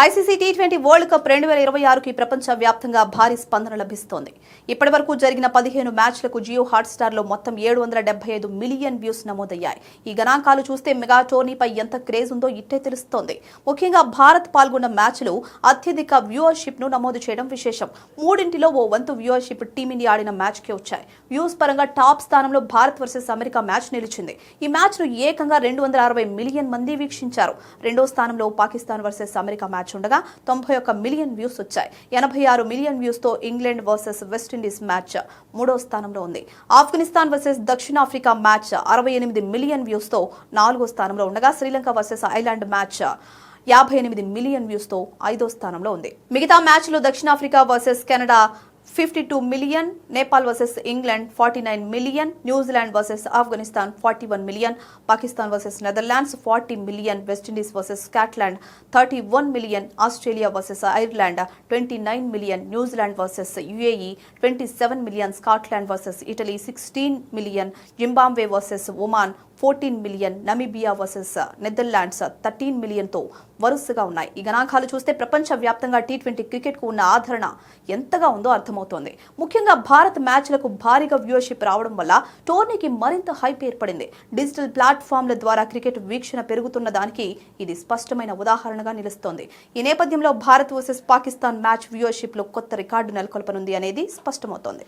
ICC T20 world cup 2026కి ప్రపంచ వ్యాప్తంగా భారీ స్పందన లభిస్తోంది. ఇప్పటివరకు జరిగిన 15 మ్యాచ్లకు జియో హాట్స్టార్లో మొత్తం 775 మిలియన్ వ్యూస్ నమోదయ్యాయి. ఈ గణాంకాలు చూస్తే మెగా టోర్నీపై ఎంత క్రేజ్ ఉందో ఇట్టే తెలుస్తోంది. ముఖ్యంగా భారత్ పాల్గొన్న మ్యాచ్లు అత్యధిక వ్యూవర్షిప్ ను నమోదు చేయడం విశేషం. మూడింటిలో ఓ వంతు వ్యూవర్షిప్ టీమిండియా ఆడిన మ్యాచ్కే వచ్చాయి. వ్యూస్ పరంగా టాప్ స్థానంలో భారత్ వర్సెస్ అమెరికా మ్యాచ్ నిలిచింది. ఈ మ్యాచ్ను ఏకంగా 260 మిలియన్ మంది వీక్షించారు. రెండో స్థానంలో పాకిస్తాన్ వర్సెస్ అమెరికా మ్యాచ్ ఉండగా 91 మిలియన్ వ్యూస్ వచ్చాయి. 86 మిలియన్ వ్యూస్ తో ఇంగ్లాండ్ వర్సెస్ వెస్టిండీస్ మ్యాచ్ మూడో స్థానంలో ఉంది. ఆఫ్ఘనిస్తాన్ వర్సెస్ దక్షిణాఫ్రికా మ్యాచ్ 68 మిలియన్ వ్యూస్ తో నాలుగో స్థానంలో ఉండగా Sri Lanka versus Ireland match 58 million views తో ఐదో స్థానంలో ఉంది. మిగతా మ్యాచ్లు దక్షిణాఫ్రికా versus Canada 52 million, Nepal versus England 49 million, New Zealand versus Afghanistan 41 million, Pakistan versus Netherlands 40 million, West Indies versus Scotland 31 million, Australia versus Ireland 29 million, New Zealand versus UAE 27 million, Scotland versus Italy 16 million, Zimbabwe versus Oman 14 million, Namibia versus Netherlands 13 million తో వరుసగా ఉన్నాయి. ఈ గణాంకాలు చూస్తే ప్రపంచ వ్యాప్తంగా T20 cricket కు ఉన్న ఆదరణ ఎంతగా ఉందో అర్థమవుతోంది. ముఖ్యంగా భారత్ మ్యాచ్లకు భారీగా వ్యూవర్షిప్ రావడం వల్ల టోర్నీకి మరింత హైప్ ఏర్పడింది. డిజిటల్ ప్లాట్ఫామ్ల ద్వారా క్రికెట్ వీక్షణ పెరుగుతున్న దానికి ఇది స్పష్టమైన ఉదాహరణగా నిలుస్తోంది. ఈ నేపథ్యంలో Bharat versus Pakistan match viewership లో కొత్త రికార్డు నెలకొల్పనుంది అనేది స్పష్టమవుతోంది.